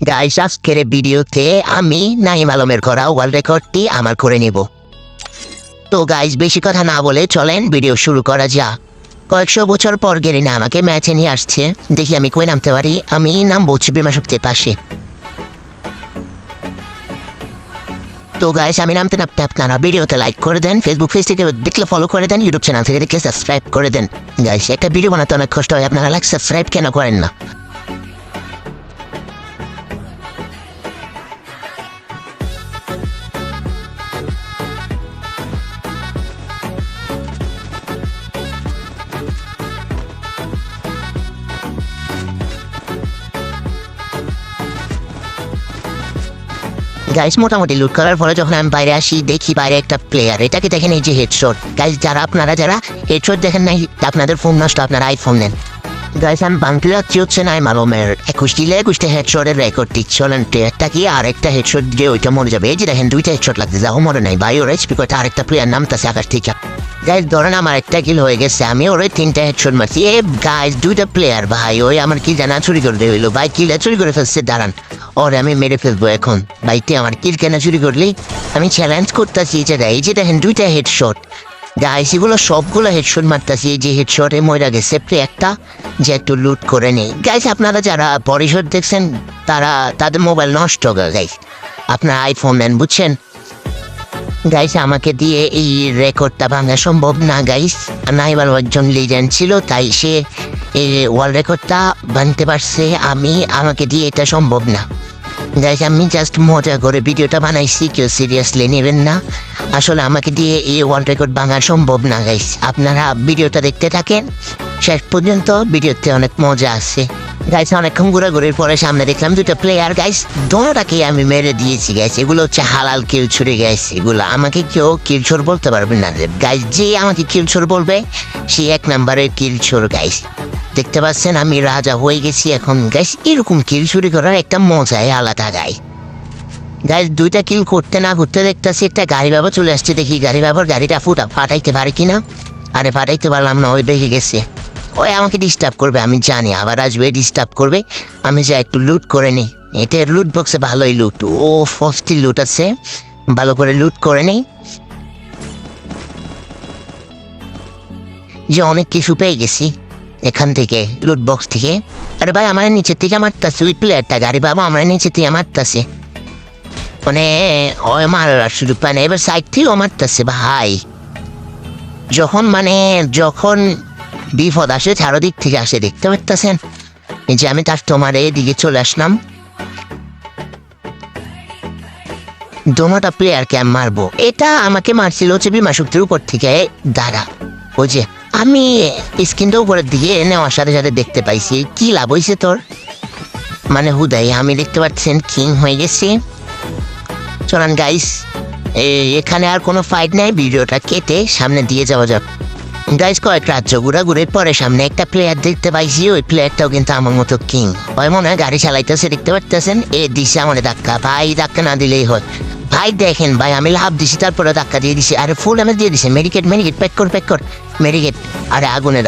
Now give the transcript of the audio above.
Guys আজকের ভিডিওতে আমি নাইম আলমের করা ওয়ার্ল্ড রেকর্ডটি আমার করে নেব। তো গাইস বেশি কথা না বলে চলেন ভিডিও শুরু করা যাক। কয়েকশো বছর পর গেরিনা আমাকে ম্যাচে নিয়ে আসছে, দেখি আমি কই নামতে পারি। আমি নামবো বিমা শক্তির পাশে। তো গাইস আমি নামতে নামতে আপনারা ভিডিওতে লাইক করে দেন, ফেসবুক পেজ থেকে দেখলে ফলো করে দেন, ইউটিউব চ্যানেল থেকে দেখলে সাবস্ক্রাইব করে দেন। গাইস একটা ভিডিও বানাতে অনেক কষ্ট হয়, আপনারা লাইক সাবস্ক্রাইব কেন করেন না? গাইস মোটামুটি লুট করার পরে যখন আমি বাইরে আসি দেখি বাইরে একটা প্লেয়ার, এটাকে দেখেন এই যে হেডশট। গাইস আপনারা যারা হেডশট দেখেন নাই আপনাদের ফোন নষ্ট, আপনারা আইফোন নেন। গাইস আমি বাংলা লাগছি হচ্ছে নাইম আলমের 21 হেডশটের রেকর্ডটি। চলেন প্লেয়ারটা কি আরেকটা হেডশট দিয়ে ওইটা মরে যাবে। এই যে দেখেন দুইটা হেডশট লাগছে, যাও মরে নাই ভাই। ওর এইচপি করতে আরেকটা প্লেয়ার নামতেছে আকাশ থেকে। গাইস ধরেন আমার একটা কিল হয়ে গেছে, আমি ওর 3টা হেডশট মারছি। এ গাইস দুইটা প্লেয়ার ভাই, ওই আমার কি জানা চুরি করে দিয়ে হইলো ভাই, কিলটা চুরি করে ফেলছে। দাঁড়ান ওরে আমি মেরে ফেলবো এখন। ভাইতে আমার কিল কেন চুরি করলি? আমি চ্যালেঞ্জ করতেছি এই যে দেখেন দুইটা হেডশট। গাইস এগুলো সবগুলো হেডশট মারতেছি, এই যে হেডশটে মরে গেছে একটা, যে একটু লুট করে নেই। গাইস আপনারা যারা পরিশোধ দেখছেন তারা তাদের মোবাইল নষ্ট হবে গাইস, আপনারা আইফোন নেন বুঝছেন। গাইস আমাকে দিয়ে এই রেকর্ডটা ভাঙা সম্ভব না গাইস। নাইবার একজন লিজেন্ড ছিল, তাই সে এই ওয়ার্ল্ড রেকর্ডটা ভাঙতে পারছে, আমাকে দিয়ে এটা সম্ভব না গাইস। আমি জাস্ট মজা করে ভিডিওটা বানাইছি, কেউ সিরিয়াসলি নেবেন না। আসলে আমাকে দিয়ে এই ওয়ার্ল্ড রেকর্ড ভাঙা সম্ভব না গাইস। আপনারা ভিডিওটা দেখতে থাকেন শেষ পর্যন্ত, ভিডিওতে অনেক মজা আছে গাইস। অনেকক্ষণ ঘোরাঘুরির পরে সামনে দেখলাম দুটো প্লেয়ার গাইস, দোনোটাকে আমি মেরে দিয়েছি গাইস। এগুলো হচ্ছে হালাল কিল ছুড়ে গেছে, এগুলো আমাকে কেউ কিল ছোর বলতে পারবে না গাইস। যে আমাকে কিল ছোর বলবে সে 1 নম্বরের কিল ছোর গাইস। দেখতে পাচ্ছেন আমি রাজা হয়ে গেছি এখন গাইস। এরকম কিল চুরি করার একটা মজাই আলাদা গাইস। গাইস দুইটা কিল করতে না করতে দেখতেছি একটা গাড়ি বাবা চলে আসছে, দেখি গাড়ি বাবার গাড়িটা ফাটাইতে পারে কিনা। আরে ফাটাইতে পারলাম না, ওই দেখে গেছে। ওই আমাকে ডিস্টার্ব করবে আমি জানি, আবার আসবে ডিস্টার্ব করবে। আমি যা একটু লুট করে নিই, এটা লুট বক্সে ভালোই লুট, ও ফস্টি লুট আছে, ভালো করে লুট করে নেই। যে অনেক কিছু পেয়ে গেছি এখান থেকে লুট বক্স থেকে। আরে ভাই আমার নিচের থেকে মারতেছে ওই প্লেয়ারটা, গাড়ি বাবা আমার নিচে থেকে মারতেছে, মানে ওই মারার শুধু পায় না, এবার সাইড থেকেও মারতেছে ভাই। যখন বিপদ আসে চারোদিক থেকে আসে, দেখতে পারতেছেন। এই যে আমি তার তোমার এদিকে চলে আসলাম, দোনোটা প্লেয়ারকে আমি মারবো। এটা আমাকে মারছিল হচ্ছে বিমা শক্তির উপর থেকে। দাঁড়া ওই যে আমি স্ক্রিনটা উপরের দিকে নেওয়ার সাথে সাথে দেখতে পাইছি, কি লাভ হয়েছে তোর? মানে হুদাই আমি দেখতে পাচ্ছেন কিং হয়ে গেছি। চলেন গাইস এখানে আর কোনো ফাইট নাই, ভিডিওটা কেটে সামনে দিয়ে যাওয়া যাক। গাইস কয়েক রাজ্য ঘুরাঘুরির পরে সামনে একটা প্লেয়ার দেখতে পাইছি, ওই প্লেয়ারটাও কিন্তু আমার মতো কিং। ওই মনে হয় গাড়ি চালাইতেছে, দেখতে পাচ্ছেন। এ দিছে আমার ধাক্কা, ভাই ধাক্কা না দিলেই হয় ভাই। দেখেন ভাই আমি লাভ দিছি, তারপরে ধাক্কা দিয়ে দিছি। আরে ফুল আমি দিয়ে দিছি, মেডিকেট প্যাক কর মেডিকেট। আরে আগুনের